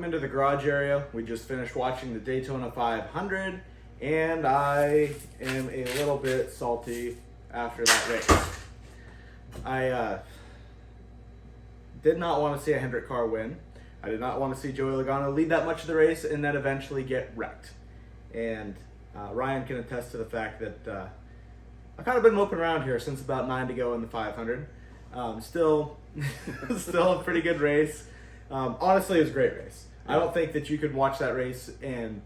into the garage area. We just finished watching the Daytona 500, and I am a little bit salty after that race. I did not want to see a Hendrick car win. I did not want to see Joey Logano lead that much of the race and then eventually get wrecked. And Ryan can attest to the fact that I've kind of been moping around here since about 9 to go in the 500. Still a pretty good race. Honestly, it was a great race. I don't think that you could watch that race and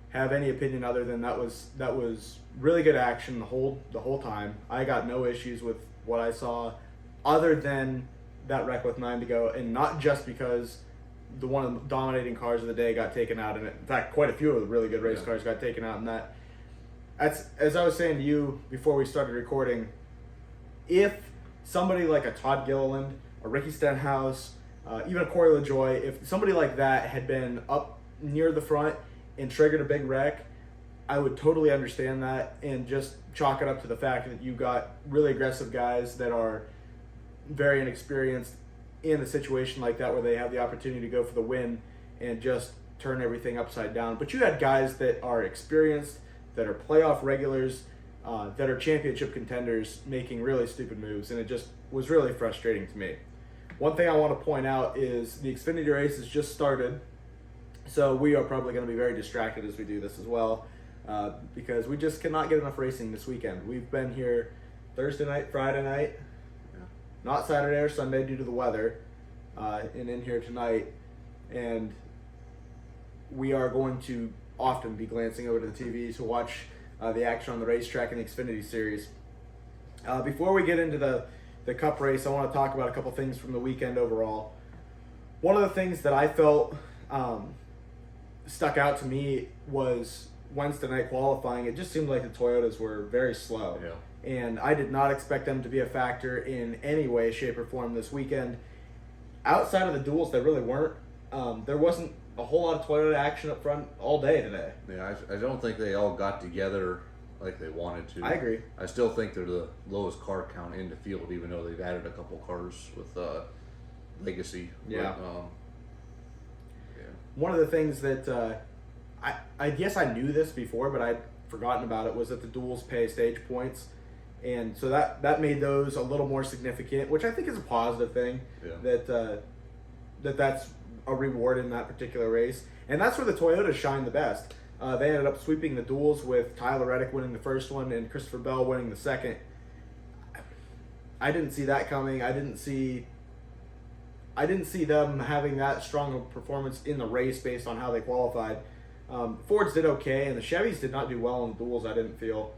have any opinion other than that was really good action the whole time. I got no issues with what I saw other than that wreck with 9 to go, and not just because one of the dominating cars of the day got taken out in it. In fact, quite a few of the really good race cars got taken out in that. That's, as I was saying to you before we started recording, if somebody like a Todd Gilliland, a Ricky Stenhouse, even a Corey LaJoie, if somebody like that had been up near the front and triggered a big wreck, I would totally understand that and just chalk it up to the fact that you got really aggressive guys that are very inexperienced in a situation like that where they have the opportunity to go for the win and just turn everything upside down. But you had guys that are experienced, that are playoff regulars, that are championship contenders making really stupid moves, and it just was really frustrating to me. One thing I want to point out is the Xfinity race has just started, so we are probably going to be very distracted as we do this as well, because we just cannot get enough racing this weekend. We've been here Thursday night, Friday night, not Saturday or Sunday due to the weather, and in here tonight, and we are going to often be glancing over to the TV to watch the action on the racetrack in the Xfinity Series. Before we get into the Cup race, I want to talk about a couple things from the weekend overall. One of the things that I felt stuck out to me was Wednesday night qualifying. It just seemed like the Toyotas were very slow. Yeah. And I did not expect them to be a factor in any way, shape, or form this weekend. Outside of the duels, they really weren't. There wasn't a whole lot of Toyota action up front all day today. Yeah, I don't think they all got together like they wanted to. I agree. I still think they're the lowest car count in the field, even though they've added a couple cars with Legacy. Yeah. But, one of the things that I guess I knew this before, but I'd forgotten about it, was that the duels pay stage points. And so that made those a little more significant, which I think is a positive thing. Yeah. That's a reward in that particular race. And that's where the Toyotas shine the best. They ended up sweeping the duels with Tyler Reddick winning the first one and Christopher Bell winning the second. I didn't see that coming. I didn't see them having that strong of a performance in the race based on how they qualified. Fords did okay, and the Chevys did not do well in the duels, I didn't feel.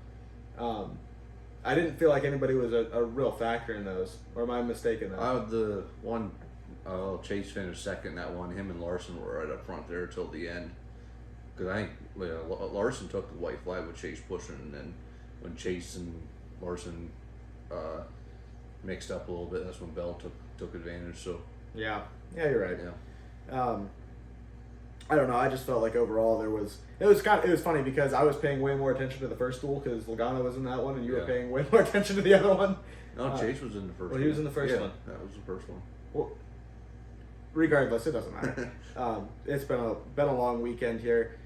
I didn't feel like anybody was a real factor in those. Or am I mistaken? The one Chase finished second, that one, him and Larson were right up front there till the end. Because I think Larson took the white flag with Chase pushing, and then when Chase and Larson mixed up a little bit, that's when Bell took advantage. So yeah, you're right. Yeah. I don't know. I just felt like overall it was funny because I was paying way more attention to the first duel because Logano was in that one, and you were paying way more attention to the other one. No, Chase was in the first one. Well, he was in the first one. That was the first one. Well, regardless, it doesn't matter. It's been a long weekend here.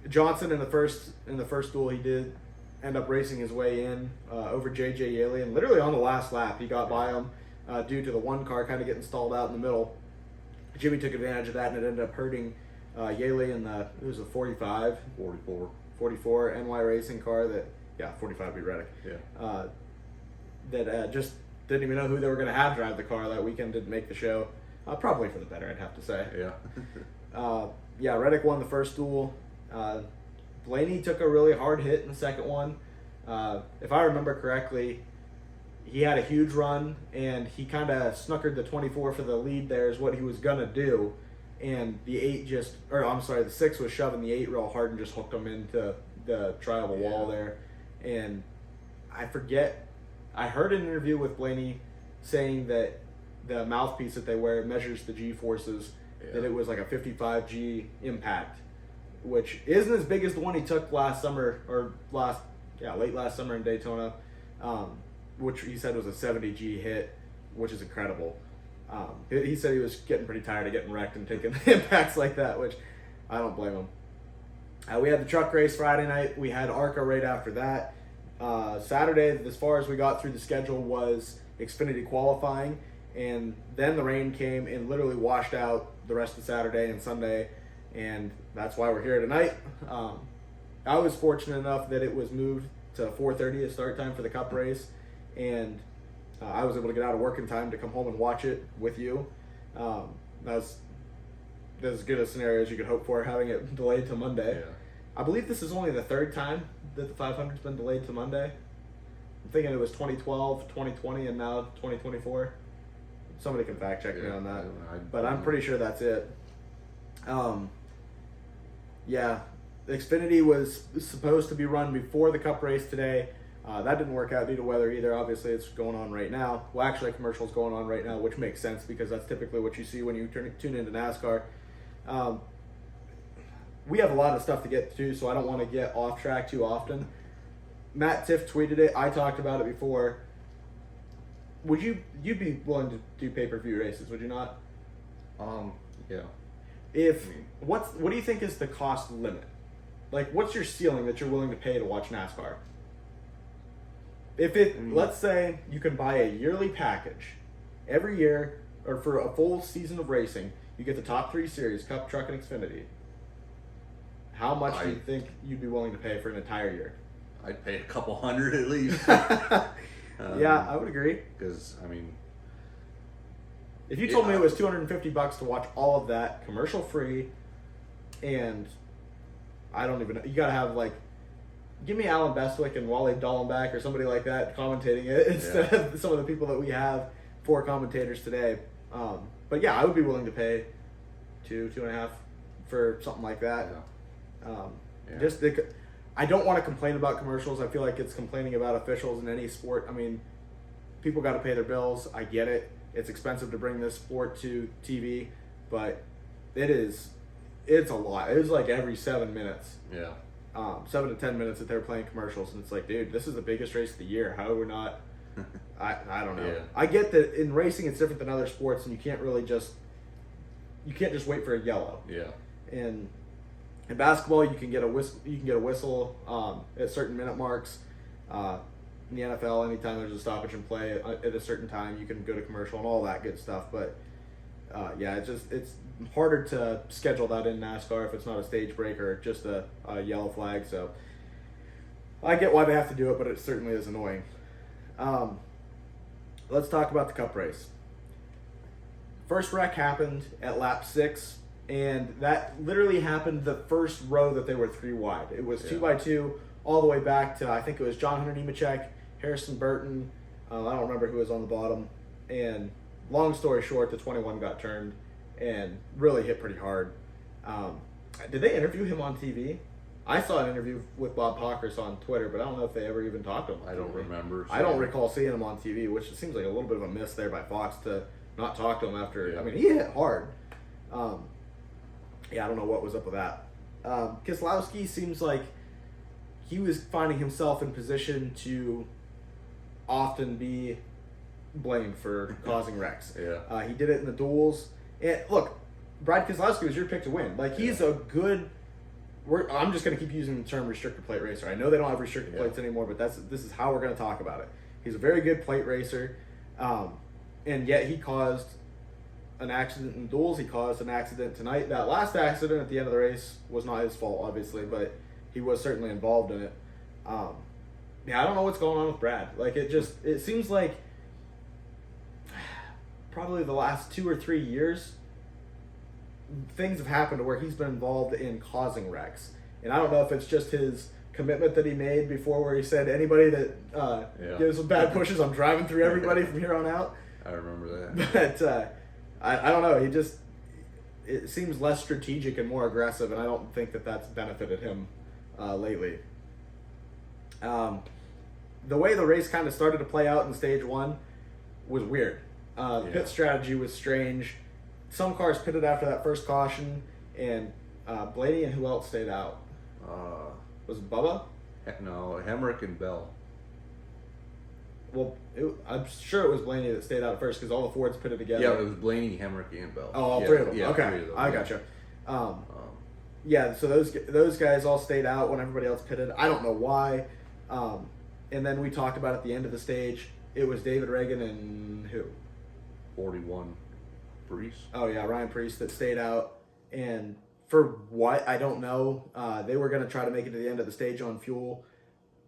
Johnson in the first duel, he did end up racing his way in over J.J. Yaley, and literally on the last lap he got by him due to the one car kind of getting stalled out in the middle. Jimmy took advantage of that, and it ended up hurting Yaley in the 44 NY Racing car 45 be Reddick. Yeah. That just didn't even know who they were going to have drive the car that weekend. Didn't make the show. Probably for the better, I'd have to say. Yeah. Reddick won the first duel. Blaney took a really hard hit in the second one. If I remember correctly, he had a huge run, and he kind of snookered the 24 for the lead there is what he was going to do. And the 6 was shoving the 8 real hard and just hooked him into the tri-oval wall there. And I forget, I heard an interview with Blaney saying that the mouthpiece that they wear measures the G-forces, that it was like a 55 G impact, which isn't as big as the one he took late last summer in Daytona, which he said was a 70 G hit, which is incredible. He said he was getting pretty tired of getting wrecked and taking impacts like that, which I don't blame him. We had the truck race Friday night. We had ARCA right after that. Saturday, as far as we got through the schedule, was Xfinity qualifying, and then the rain came and literally washed out the rest of Saturday and Sunday, and that's why we're here tonight. I was fortunate enough that it was moved to 4:30 as start time for the Cup race, and I was able to get out of work in time to come home and watch it with you. That's as good a scenario as you could hope for, having it delayed to Monday. Yeah. I believe this is only the third time that the 500's been delayed to Monday. I'm thinking it was 2012, 2020, and now 2024. Somebody can fact check me on that. But I'm pretty sure that's it. Yeah, Xfinity was supposed to be run before the Cup race today. That didn't work out due to weather either. Obviously, it's going on right now. Well, actually, a commercial's going on right now, which makes sense because that's typically what you see when you tune into NASCAR. We have a lot of stuff to get to, so I don't want to get off track too often. Matt Tiff tweeted it. I talked about it before. Would you'd be willing to do pay-per-view races? Would you not? Yeah. What do you think is the cost limit? Like, what's your ceiling that you're willing to pay to watch NASCAR? Let's say you can buy a yearly package every year, or for a full season of racing, you get the top 3 series, Cup, Truck, and Xfinity. How much do you think you'd be willing to pay for an entire year? I'd pay a couple hundred at least. Yeah, I would agree. Because, I mean... If you told me it was $250 to watch all of that, commercial free, and I don't even know, you gotta have like, give me Alan Bestwick and Wally Dallenbach or somebody like that commentating it instead of some of the people that we have for commentators today. But yeah, I would be willing to pay $2.5 for something like that. Yeah. I don't want to complain about commercials. I feel like it's complaining about officials in any sport. I mean, people got to pay their bills. I get it. It's expensive to bring this sport to TV, but it's a lot. It was like every 7 minutes. Yeah. 7 to 10 minutes that they're playing commercials, and it's like, dude, this is the biggest race of the year. How are we not? I don't know. Yeah. I get that in racing it's different than other sports, and you can't just wait for a yellow. Yeah. And in basketball, you can get a whistle at certain minute marks. In the NFL, anytime there's a stoppage in play at a certain time, you can go to commercial and all that good stuff. But yeah, it's harder to schedule that in NASCAR if it's not a stage break or just a yellow flag. So I get why they have to do it, but it certainly is annoying. Let's talk about the Cup race. First wreck happened at lap 6. And that literally happened the first row that they were 3 wide. It was 2x2 all the way back to, I think it was John Hunter Nemechek, Harrison Burton. I don't remember who was on the bottom. And long story short, the 21 got turned and really hit pretty hard. Did they interview him on TV? I saw an interview with Bob Pockers on Twitter, but I don't know if they ever even talked to him on TV. I don't remember. I don't recall seeing him on TV, which seems like a little bit of a miss there by Fox to not talk to him after. Yeah. I mean, he hit hard. Yeah, I don't know what was up with that. Keselowski seems like he was finding himself in position to often be blamed for causing wrecks. Yeah. He did it in the duels. And look, Brad Keselowski was your pick to win. Like, he's a good... I'm just going to keep using the term restricted plate racer. I know they don't have restricted plates anymore, but this is how we're going to talk about it. He's a very good plate racer, and yet he caused an accident in duels. He caused an accident tonight. That last accident at the end of the race was not his fault, obviously, but he was certainly involved in it. Yeah, I don't know what's going on with Brad. Like, it seems like probably the last 2 or 3 years, things have happened to where he's been involved in causing wrecks. And I don't know if it's just his commitment that he made before where he said, anybody that gives some bad pushes, I'm driving through everybody from here on out. I remember that. But I don't know. It seems less strategic and more aggressive, and I don't think that that's benefited him lately. The way the race kind of started to play out in stage 1 was weird. Pit strategy was strange. Some cars pitted after that first caution, and Blaney and who else stayed out? Was it Bubba? No, Hemrick and Bell. I'm sure it was Blaney that stayed out first because all the Fords pitted together. Yeah, it was Blaney, Hemrick, and Bell. Oh, all three of them. Yeah, Okay, three of them, I gotcha. Yeah, so those guys all stayed out when everybody else pitted. I don't know why. And then we talked about at the end of the stage, it was David Reagan and who? 41 Priest. Oh yeah, Ryan Priest that stayed out, and for what I don't know. They were going to try to make it to the end of the stage on fuel,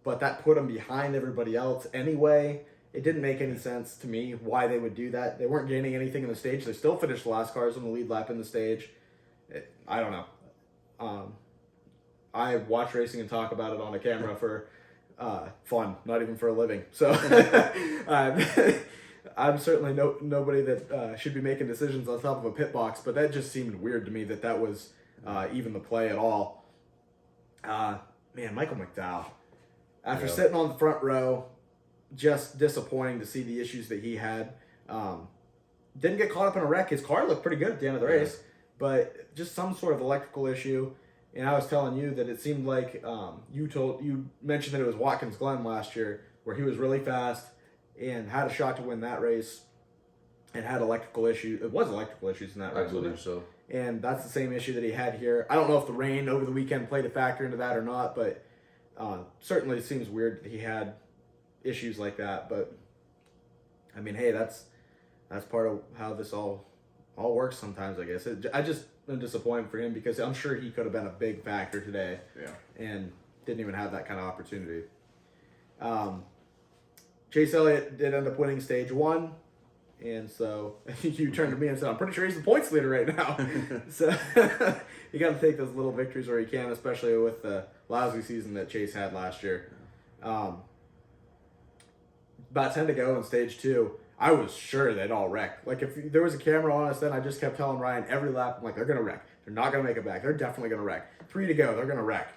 but that put them behind everybody else anyway. It didn't make any sense to me why they would do that. They weren't gaining anything in the stage. They still finished the last cars on the lead lap in the stage. I don't know. I watch racing and talk about it on a camera for fun, not even for a living. So I'm certainly nobody that should be making decisions on top of a pit box, but that just seemed weird to me that was even the play at all. Man, Michael McDowell, after sitting on the front row, just disappointing to see the issues that he had. Didn't get caught up in a wreck. His car looked pretty good at the end of the race, but just some sort of electrical issue. And I was telling you that it seemed like you mentioned that it was Watkins Glen last year where he was really fast and had a shot to win that race and had electrical issues. It was electrical issues in that race. I believe so. And that's the same issue that he had here. I don't know if the rain over the weekend played a factor into that or not, but certainly it seems weird that he had issues like that. But I mean, hey, that's part of how this all works sometimes, I guess. I just am disappointed for him because I'm sure he could have been a big factor today. Yeah. And didn't even have that kind of opportunity. Chase Elliott did end up winning stage 1. And so you turned to me and said, I'm pretty sure he's the points leader right now. So you got to take those little victories where you can, especially with the lousy season that Chase had last year. About 10 to go in stage 2. I was sure they'd all wreck. Like, if there was a camera on us then, I just kept telling Ryan every lap, I'm like, they're going to wreck. They're not going to make it back. They're definitely going to wreck. 3 to go, they're going to wreck.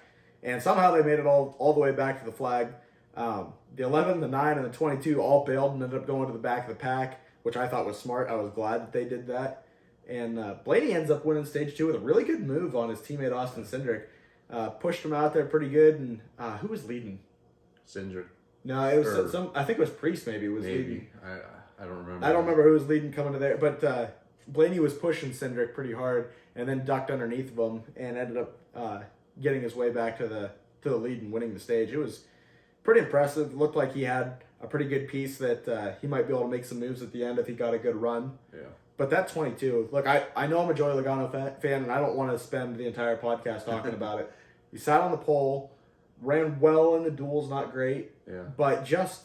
And somehow they made it all the way back to the flag. The 11, the 9, and the 22 all bailed and ended up going to the back of the pack, which I thought was smart. I was glad that they did that. And Blaney ends up winning stage 2 with a really good move on his teammate Austin Cindric. Pushed him out there pretty good. And who was leading? Cindric. No, it was I think it was Priest maybe was leading. I don't remember. I don't remember who was leading coming to there, but Blaney was pushing Cindric pretty hard and then ducked underneath of him and ended up getting his way back to the lead and winning the stage. It was pretty impressive. It looked like he had a pretty good piece that he might be able to make some moves at the end if he got a good run. Yeah. But that 22, look, I know I'm a Joey Logano fan, and I don't want to spend the entire podcast talking about it. He sat on the pole, ran well in the duels, not great, but just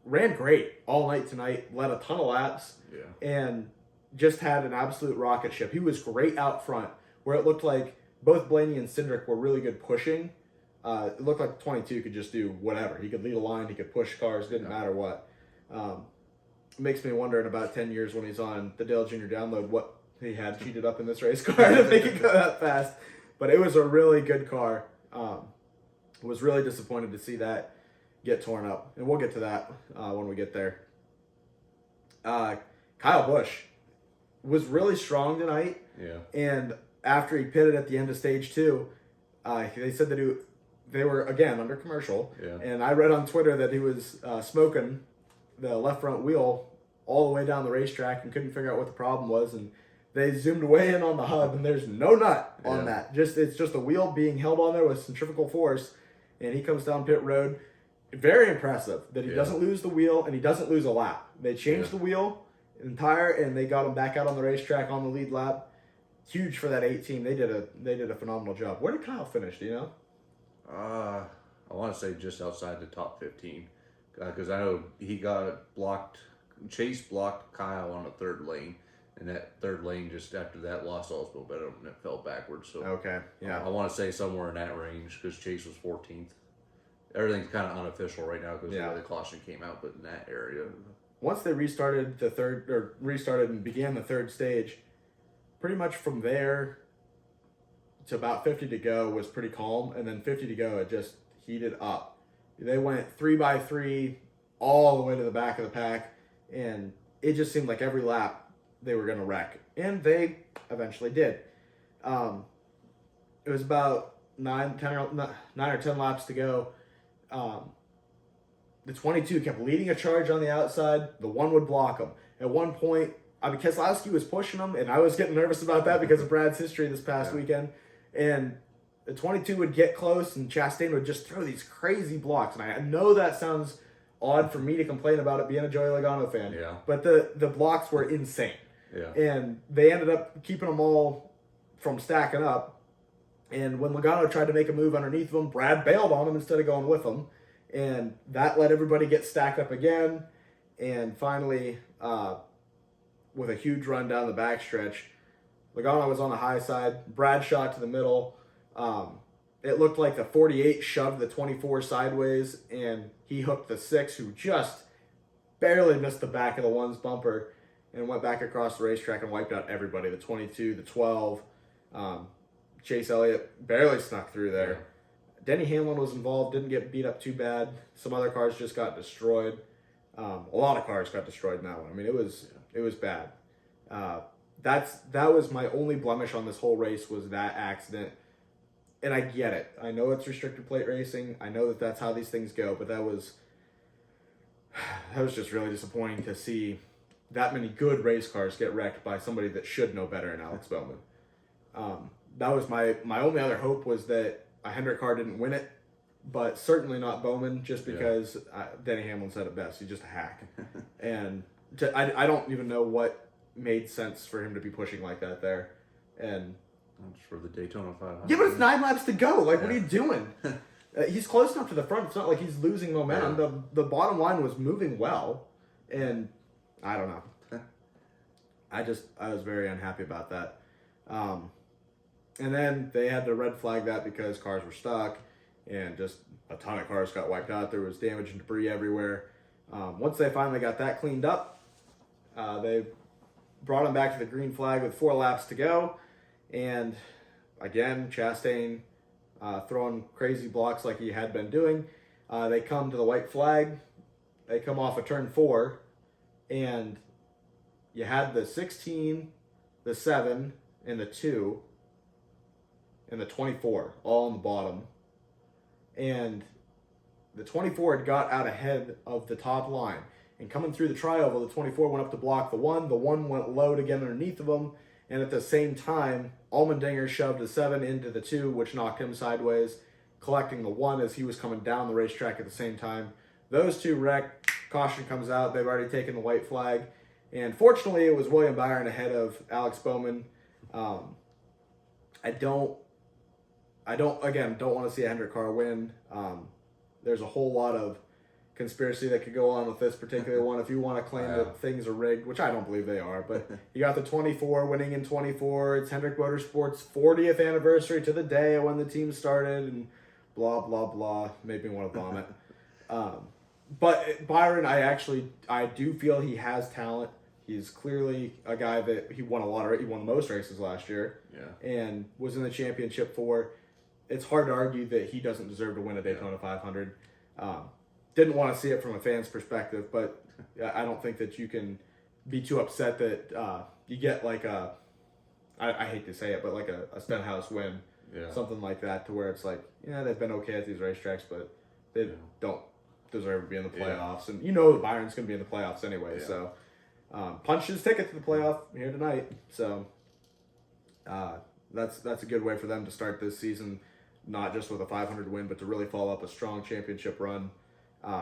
ran great all night tonight, led a ton of laps, and just had an absolute rocket ship. He was great out front, where it looked like both Blaney and Cindric were really good pushing. It looked like 22 could just do whatever. He could lead a line, he could push cars, didn't matter what. It makes me wonder in about 10 years when he's on the Dale Jr. Download what he had cheated up in this race car to make it go that fast. But it was a really good car. Was really disappointed to see that get torn up. And we'll get to that when we get there. Kyle Busch was really strong tonight. Yeah. And after he pitted at the end of stage 2, they said that they were, again, under commercial. Yeah. And I read on Twitter that he was smoking the left front wheel all the way down the racetrack and couldn't figure out what the problem was. And they zoomed way in on the hub, and there's no nut on that. It's just a wheel being held on there with centrifugal force. And he comes down pit road. Very impressive that he doesn't lose the wheel and he doesn't lose a lap. They changed the wheel and tire, and they got him back out on the racetrack on the lead lap. Huge for that 18. They did a phenomenal job. Where did Kyle finish? Do you know? I want to say just outside the top 15, because I know he got blocked. Chase blocked Kyle on the third lane, and that third lane just after that lost all his momentum and it fell backwards. So okay, yeah, I want to say somewhere in that range because Chase was 14th. Everything's kind of unofficial right now because the caution came out, but in that area. Once they restarted and began the third stage, pretty much from there to about 50 to go was pretty calm, and then 50 to go it just heated up. They went 3x3 all the way to the back of the pack, and it just seemed like every lap they were going to wreck, and they eventually did. It was about 9 or 10 laps to go. the 22 kept leading a charge on the outside. The 1 would block him. At one point, Keselowski was pushing him, and I was getting nervous about that because of Brad's history this past weekend. And the 22 would get close, and Chastain would just throw these crazy blocks. And I know that sounds odd for me to complain about it being a Joey Logano fan. Yeah. But the blocks were insane. Yeah. And they ended up keeping them all from stacking up. And when Logano tried to make a move underneath them, Brad bailed on him instead of going with him. And that let everybody get stacked up again. And finally, with a huge run down the backstretch, Logano was on the high side. Brad shot to the middle. It looked like the 48 shoved the 24 sideways, and he hooked the 6, who just barely missed the back of the 1's bumper, and went back across the racetrack and wiped out everybody. The 22, the 12. Chase Elliott barely snuck through there. Denny Hamlin was involved, didn't get beat up too bad. Some other cars just got destroyed. A lot of cars got destroyed in that one. I mean, it was bad. That was my only blemish on this whole race, was that accident. And I get it. I know it's restricted plate racing. I know that that's how these things go. But that was just really disappointing to see that many good race cars get wrecked by somebody that should know better in Alex Bowman. That was my only other hope, was that a Hendrick car didn't win it, but certainly not Bowman, just because Denny Hamlin said it best. He's just a hack. And I don't even know what made sense for him to be pushing like that there. And that's for the Daytona 500. yeah, but it's 9 laps to go. Like, what are you doing? He's close enough to the front. It's not like he's losing momentum. Yeah. The bottom line was moving well, and I don't know. I was very unhappy about that. And then they had to red flag that because cars were stuck, and just a ton of cars got wiped out. There was damage and debris everywhere. Once they finally got that cleaned up, they brought him back to the green flag with 4 laps to go. And again, Chastain throwing crazy blocks like he had been doing. They come to the white flag. They come off of turn 4, and you had the 16, the 7, and the 2, and the 24 all on the bottom. And the 24 had got out ahead of the top line. And coming through the trioval, the 24 went up to block the 1. The 1 went low to get underneath of him. And at the same time, Allmendinger shoved the 7 into the 2, which knocked him sideways, collecting the 1 as he was coming down the racetrack at the same time. Those 2 wrecked. Caution comes out. They've already taken the white flag. And fortunately, it was William Byron ahead of Alex Bowman. I don't want to see a Hendrick car win. There's a whole lot of conspiracy that could go on with this particular one. If you want to claim that things are rigged, which I don't believe they are, but you got the 24 winning in 24. It's Hendrick Motorsports' 40th anniversary to the day when the team started, and blah, blah, blah. Made me want to vomit. But Byron, I do feel he has talent. He's clearly a guy that he won the most races last year. Yeah. And was in the championship for. It's hard to argue that he doesn't deserve to win a Daytona 500. Didn't want to see it from a fan's perspective, but I don't think that you can be too upset that you get like I hate to say it, but like a Stenhouse win, something like that, to where it's like, they've been okay at these racetracks, but they don't deserve to be in the playoffs. And Byron's going to be in the playoffs anyway, so punched his ticket to the playoff here tonight. So that's a good way for them to start this season, not just with a 500 win, but to really follow up a strong championship run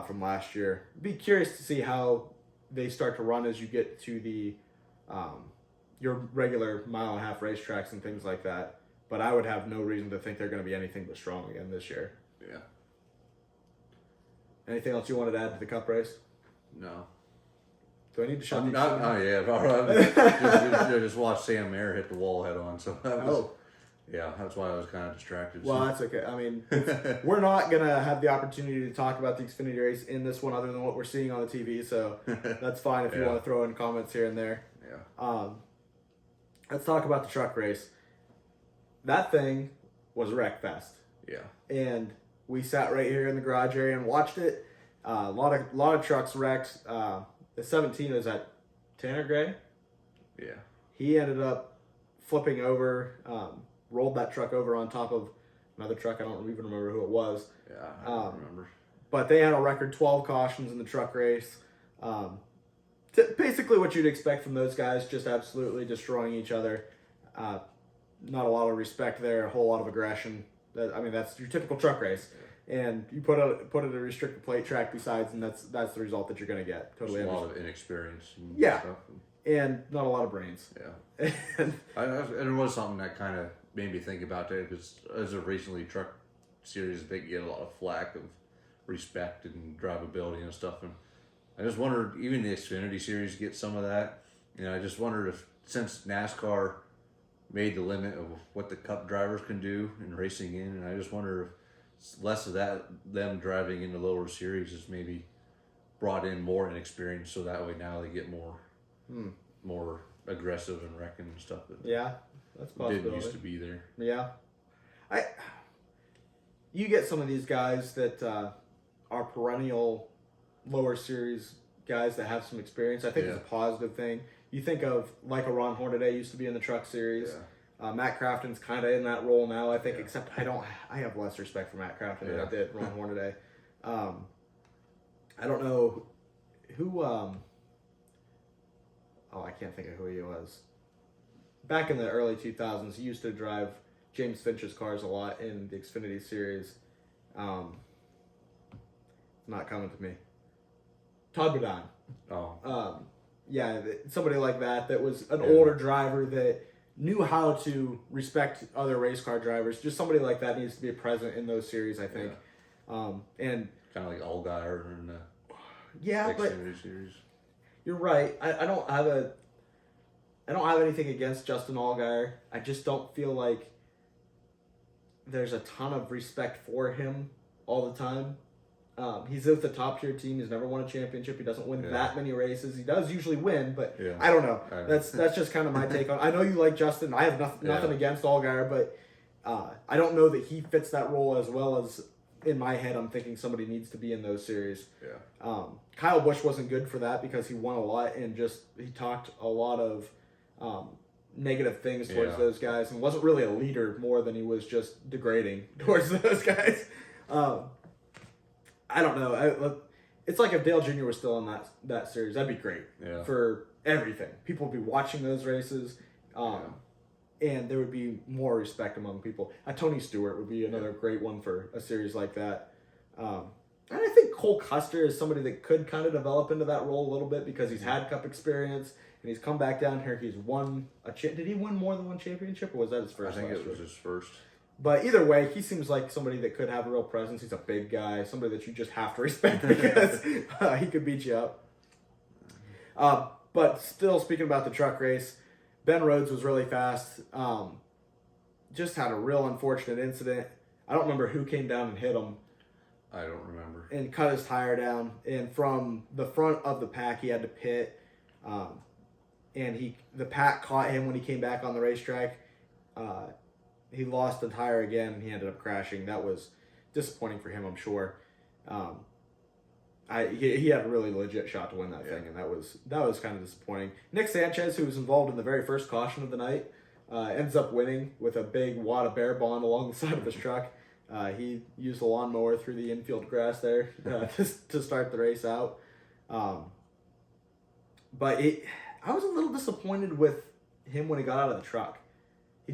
from last year. Be curious to see how they start to run as you get to the your regular 1.5 mile racetracks and things like that. But I would have no reason to think they're going to be anything but strong again this year. Yeah. Anything else you wanted to add to the Cup race? No. Do I need to shut I'm these not. down? Just watch Sam Mayer hit the wall head on. So that was, yeah, that's why I was kind of distracted. Well, that's okay. I mean, we're not going to have the opportunity to talk about the Xfinity race in this one other than what we're seeing on the TV, so that's fine if you want to throw in comments here and there. Yeah. Let's talk about the truck race. That thing was a wreck fest. Yeah. And we sat right here in the garage area and watched it. A lot of trucks wrecked. The 17 was at Tanner Gray. Yeah. He ended up flipping over, rolled that truck over on top of another truck. I don't even remember who it was. Yeah, I don't remember. but they had a record 12 cautions in the truck race. Basically what you'd expect from those guys, just absolutely destroying each other. Not a lot of respect there, a whole lot of aggression. That's your typical truck race. And you put it at a restricted plate track besides, and that's the result that you're going to get. Totally Just a lot of inexperience. And yeah, stuff. And not a lot of brains. Yeah. and it was something that kind of made me think about that, because as of recently, truck series they get a lot of flack of respect and drivability and stuff, and I just wondered, even the Xfinity series gets some of that. I just wondered if, since NASCAR made the limit of what the Cup drivers can do in racing in, and I just wonder if less of that, them driving in the lower series, is maybe brought in more inexperience, so that way now they get more aggressive and wrecking and stuff that that's possible. Didn't used to be there. Yeah, you get some of these guys that are perennial lower series guys that have some experience. I think it's a positive thing. You think of like a Ron Hornaday used to be in the truck series. Yeah. Matt Crafton's kind of in that role now, I think, except I have less respect for Matt Crafton than I did Ron Hornaday. I don't know who, I can't think of who he was. Back in the early 2000s, he used to drive James Finch's cars a lot in the Xfinity series. It's not coming to me. Todd Bodine. Somebody like that was an older driver that knew how to respect other race car drivers. Just somebody like that needs to be present in those series, I think. And kind of like Allgaier in the Xfinity series. You're right. I don't have anything against Justin Allgaier. I just don't feel like there's a ton of respect for him all the time. He's with the top tier team. He's never won a championship. He doesn't win that many races. He does usually win, but I don't know. That's just kind of my take on it. I know you like Justin. I have nothing against Allgaier, but I don't know that he fits that role as well as, in my head, I'm thinking somebody needs to be in those series. Kyle Busch wasn't good for that because he won a lot and he talked a lot of negative things towards those guys and wasn't really a leader more than he was just degrading towards those guys. I don't know. It's like if Dale Jr. was still in that series, that'd be great for everything. People would be watching those races, and there would be more respect among people. Tony Stewart would be another great one for a series like that. And I think Cole Custer is somebody that could kind of develop into that role a little bit because he's had Cup experience and he's come back down here. He's won did he win more than one championship, or was that his first? I think it was his first. But either way, he seems like somebody that could have a real presence. He's a big guy, somebody that you just have to respect because he could beat you up. But still, speaking about the truck race, Ben Rhodes was really fast. Just had a real unfortunate incident. I don't remember who came down and hit him. I don't remember. And cut his tire down. And from the front of the pack, he had to pit. And the pack caught him when he came back on the racetrack. He lost the tire again, and he ended up crashing. That was disappointing for him, I'm sure. He had a really legit shot to win that thing, and that was kind of disappointing. Nick Sanchez, who was involved in the very first caution of the night, ends up winning with a big wad of bear bond along the side of his truck. He used the lawnmower through the infield grass there to start the race out. But I was a little disappointed with him when he got out of the truck. He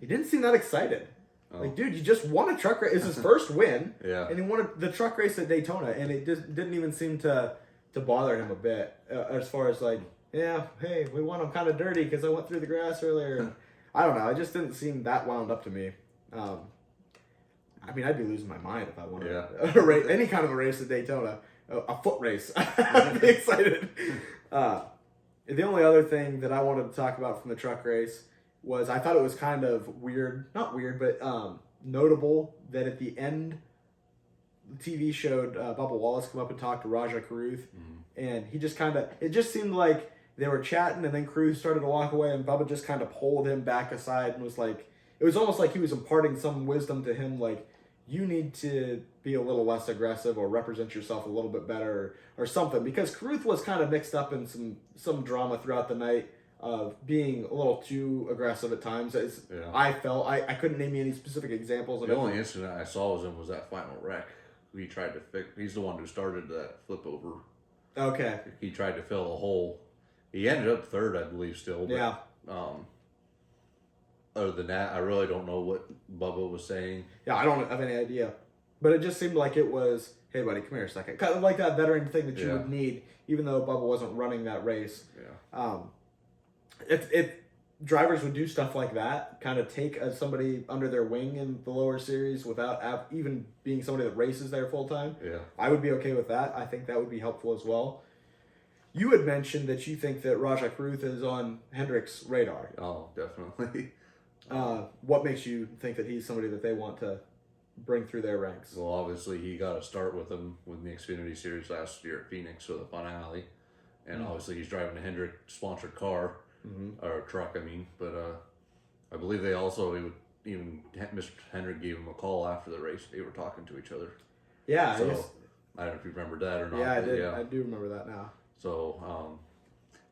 didn't seem that excited. Oh. Like, dude, you just won a truck race. It's his first win. And he won the truck race at Daytona, and it just didn't even seem to bother him a bit. As far as like, hey, we won. I'm kind of dirty because I went through the grass earlier. I don't know. It just didn't seem that wound up to me. I'd be losing my mind if I won a race, any kind of a race at Daytona, a foot race. I'd be excited. The only other thing that I wanted to talk about from the truck race was I thought it was kind of weird, not weird, but notable that at the end, the TV showed Bubba Wallace come up and talk to Raja Carruth, and he just it just seemed like they were chatting, and then Carruth started to walk away, and Bubba just kind of pulled him back aside and was like, it was almost like he was imparting some wisdom to him, like, you need to be a little less aggressive or represent yourself a little bit better or something, because Carruth was kind of mixed up in some drama throughout the night of being a little too aggressive at times. I felt I couldn't name you any specific examples of the only incident I saw was that final wreck. he tried to fix. He's the one who started that flip over. Okay. He tried to fill a hole. He ended up third, I believe, still. But, Yeah. Other than that, I really don't know what Bubba was saying. Yeah, I don't have any idea. But it just seemed like it was, hey, buddy, come here a second. Kind of like that veteran thing that you would need, even though Bubba wasn't running that race. Yeah. If drivers would do stuff like that, kind of take somebody under their wing in the lower series without even being somebody that races there full time, I would be okay with that. I think that would be helpful as well. You had mentioned that you think that Rajah Caruth is on Hendrick's radar. Oh, definitely. What makes you think that he's somebody that they want to bring through their ranks? Well, obviously he got a start with him with the Xfinity Series last year at Phoenix for the finale, and obviously he's driving a Hendrick sponsored car or truck. I mean, but I believe they also Mr. Hendrick gave him a call after the race. They were talking to each other. Yeah. So I don't know if you remember that or not. Yeah, I did. Yeah. I do remember that now. So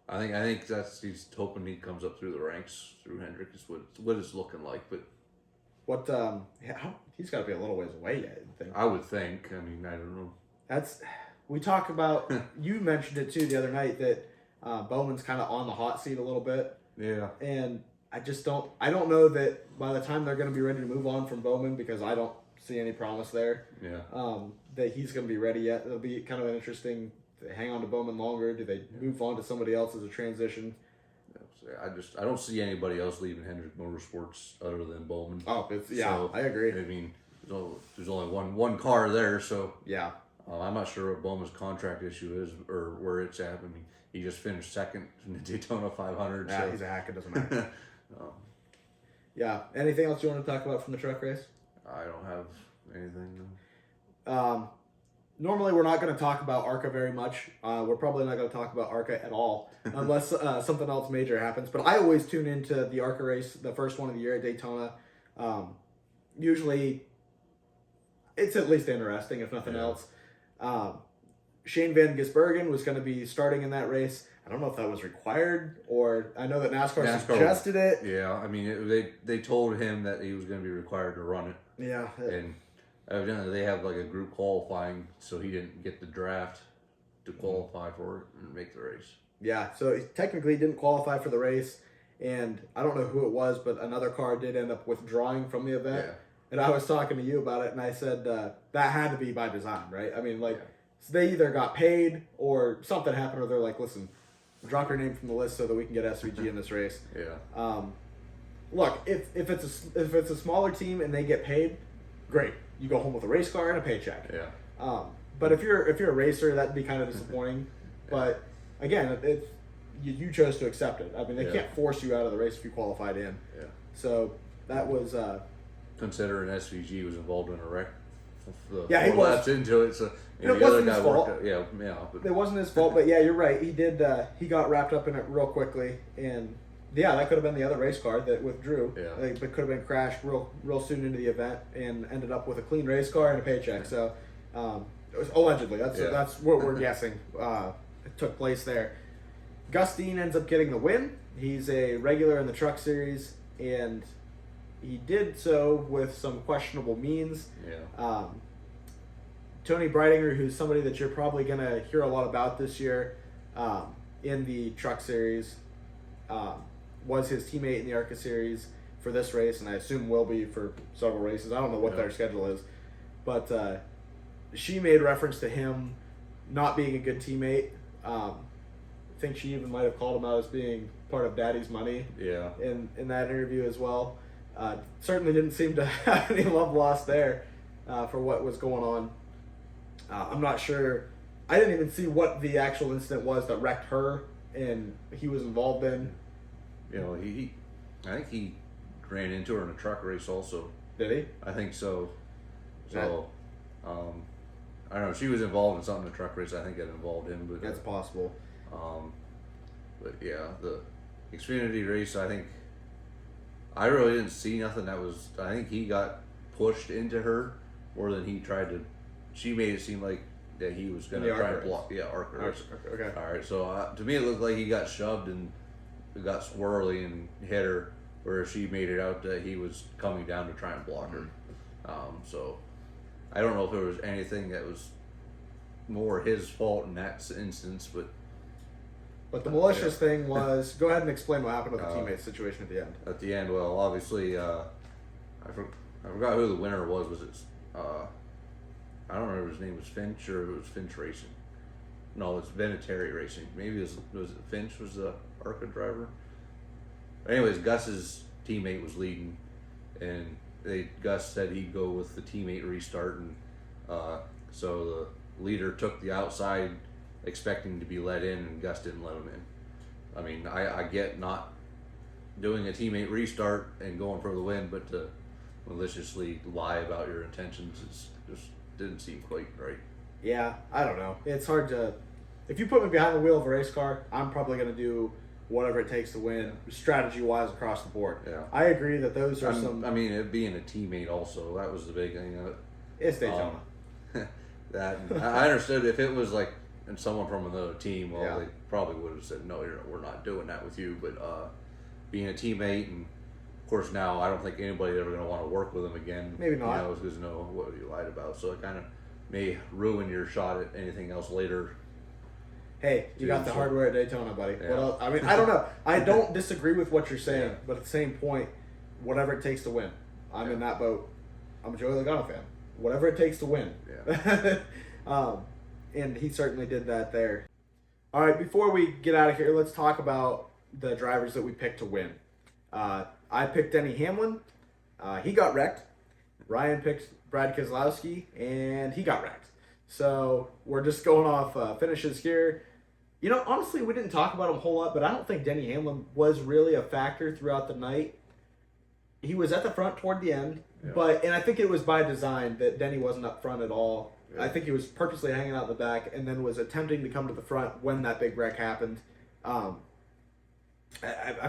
I think he's hoping he comes up through the ranks through Hendrick is what it's looking like, but. What he's got to be a little ways away yet, I think. I would think. I mean, I don't know. We talk about. You mentioned it too the other night that Bowman's kind of on the hot seat a little bit. Yeah. And I don't know that by the time they're going to be ready to move on from Bowman, because I don't see any promise there. Yeah. That he's going to be ready yet. It'll be kind of an interesting. Do they hang on to Bowman longer? Do they move on to somebody else as a transition? I don't see anybody else leaving Hendrick Motorsports other than Bowman. Oh, so, I agree. I mean, there's only one car there, so yeah. I'm not sure what Bowman's contract issue is or where it's at. I mean, he just finished second in the Daytona 500. Yeah, so. He's a hack. It doesn't matter. Yeah. Anything else you want to talk about from the truck race? I don't have anything. Normally, we're not going to talk about ARCA very much. We're probably not going to talk about ARCA at all unless something else major happens. But I always tune into the ARCA race, the first one of the year at Daytona. Usually, it's at least interesting, if nothing else. Shane Van Gisbergen was going to be starting in that race. I don't know if that was required, or I know that NASCAR suggested it. Yeah, I mean, they told him that he was going to be required to run it. Yeah. And evidently they have like a group qualifying, so he didn't get the draft to qualify for it and make the race. Yeah, so he technically didn't qualify for the race, and I don't know who it was, but another car did end up withdrawing from the event. Yeah. And I was talking to you about it, and I said that had to be by design, right? I mean, so they either got paid or something happened, or they're like, listen, drop your name from the list so that we can get SVG in this race. Yeah. Look, if it's a smaller team and they get paid, great. You go home with a race car and a paycheck. Yeah. But if you're a racer, that'd be kind of disappointing. But again, you chose to accept it. I mean, they can't force you out of the race if you qualified in. Yeah. So that was. Considering SVG was involved in a wreck. He was into it. So it wasn't his fault. Yeah. It wasn't his fault, but yeah, you're right. He did. He got wrapped up in it real quickly, and. Yeah, that could have been the other race car that withdrew. Yeah. It could have been crashed real soon into the event and ended up with a clean race car and a paycheck. So, it was allegedly. That's what we're guessing. It took place there. Gus Dean ends up getting the win. He's a regular in the Truck Series, and he did so with some questionable means. Yeah. Tony Breidinger, who's somebody that you're probably going to hear a lot about this year in the Truck Series, was his teammate in the ARCA Series for this race, and I assume will be for several races. I don't know what their schedule is. But she made reference to him not being a good teammate. I think she even might have called him out as being part of Daddy's money in that interview as well. Certainly didn't seem to have any love lost there for what was going on. I'm not sure. I didn't even see what the actual incident was that wrecked her and he was involved in. You know, I think he ran into her in a truck race also. Did he? I think so. So, I don't know. She was involved in something in a truck race. I think it involved him. But that's possible. But yeah, the Xfinity race, I really didn't see nothing I think he got pushed into her more than he tried to. She made it seem like that he was going to try to block. Yeah, ARCA race. Okay. All right. So to me, it looked like he got shoved and it got swirly and hit her, where she made it out that he was coming down to try and block her. So I don't know if there was anything that was more his fault in that instance, but the malicious thing was, go ahead and explain what happened with the teammate situation at the end. At the end, well, obviously, I forgot who the winner was. Was it? I don't remember if his name was Finch or it was Finch Racing. No, it's Vinatieri Racing. Maybe was it Finch was the ARCA driver. Anyways, Gus's teammate was leading, and Gus said he'd go with the teammate restart, and so the leader took the outside, expecting to be let in, and Gus didn't let him in. I mean, I get not doing a teammate restart and going for the win, but to maliciously lie about your intentions just didn't seem quite right. Yeah, I don't know. It's hard to. If you put me behind the wheel of a race car, I'm probably going to do whatever it takes to win, strategy-wise across the board. Yeah, I agree that those are some. I mean, it being a teammate also, that was the big thing of it. It's Daytona. That I understood if it was like and someone from another team, well, Yeah. they probably would have said, no, we're not doing that with you. But being a teammate, and of course now I don't think anybody's ever going to want to work with him again. Maybe not. You know, because what you lied about. So it kind of may ruin your shot at anything else later. Hey, you got the hardware at Daytona, buddy. Yeah. What else? I mean, I don't know. I don't disagree with what you're saying, but at the same point, whatever it takes to win. I'm in that boat. I'm a Joey Logano fan. Whatever it takes to win. Yeah. And he certainly did that there. All right, before we get out of here, let's talk about the drivers that we picked to win. I picked Denny Hamlin. He got wrecked. Ryan picked Brad Keselowski, and he got wrecked. So we're just going off finishes here. You know, honestly, we didn't talk about him a whole lot, but I don't think Denny Hamlin was really a factor throughout the night. He was at the front toward the end, and I think it was by design that Denny wasn't up front at all. Yeah. I think he was purposely hanging out in the back and then was attempting to come to the front when that big wreck happened. I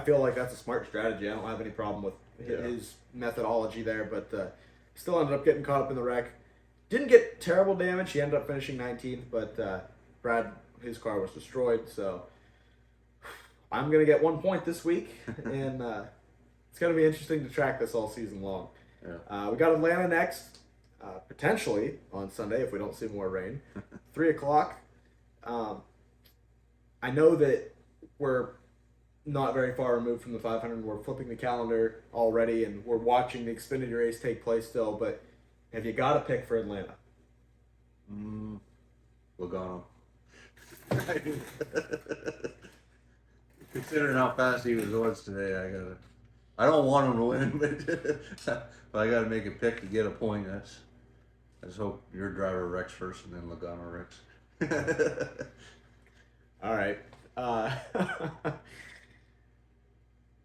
feel like that's a smart strategy. I don't have any problem with his methodology there, but still ended up getting caught up in the wreck. Didn't get terrible damage. He ended up finishing 19th, but Brad, his car was destroyed. So I'm going to get 1 point this week, and it's going to be interesting to track this all season long. Yeah. We got Atlanta next, potentially on Sunday if we don't see more rain. 3 o'clock. I know that we're not very far removed from the 500. We're flipping the calendar already, and we're watching the Xfinity race take place still, but have you got to pick for Atlanta? Logano. Considering how fast he was today, I don't want him to win, but I got to make a pick to get a point. I just hope your driver wrecks first and then Logano wrecks. All right.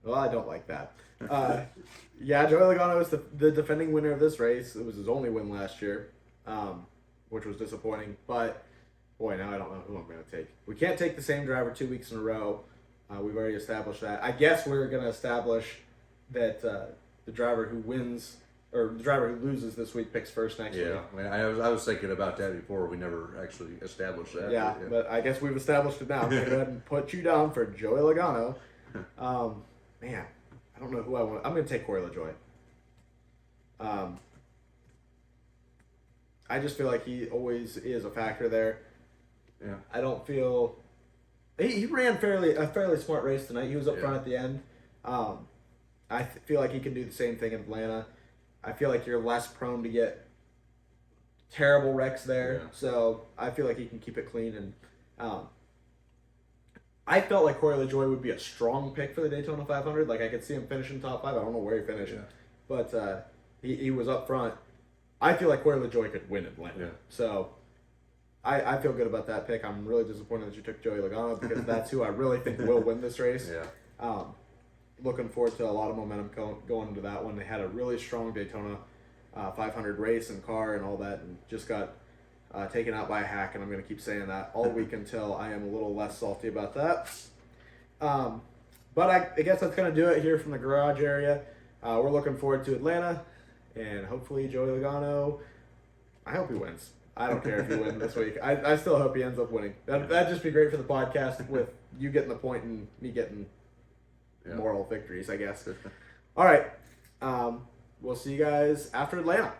Well, I don't like that. Yeah, Joey Logano is the defending winner of this race. It was his only win last year, which was disappointing. But, boy, now I don't know who I'm going to take. We can't take the same driver 2 weeks in a row. We've already established that. I guess we're going to establish that the driver who wins, or the driver who loses this week picks first next week. Yeah, I mean, I was thinking about that before. We never actually established that. Yeah, but I guess we've established it now. I'm going to go ahead and put you down for Joey Logano. Man, I don't know who I want. I'm going to take Corey LaJoie. I just feel like he always is a factor there. Yeah. I don't feel... He ran a fairly smart race tonight. He was up front at the end. I feel like he can do the same thing in Atlanta. I feel like you're less prone to get terrible wrecks there. Yeah. So I feel like he can keep it clean. And I felt like Corey LaJoie would be a strong pick for the Daytona 500. Like, I could see him finishing top 5. I don't know where he finished. Yeah. But he was up front. I feel like Corey LaJoie could win Atlanta. Yeah. So I feel good about that pick. I'm really disappointed that you took Joey Logano because that's who I really think will win this race. Yeah. Looking forward to a lot of momentum going into that one. They had a really strong Daytona 500 race and car and all that, and just got taken out by a hack, and I'm going to keep saying that all week until I am a little less salty about that. But I guess that's going to do it here from the garage area. We're looking forward to Atlanta, and hopefully Joey Logano, I hope he wins. I don't care if he wins this week. I still hope he ends up winning. That'd just be great for the podcast with you getting the point and me getting moral victories, I guess. All right. We'll see you guys after Atlanta.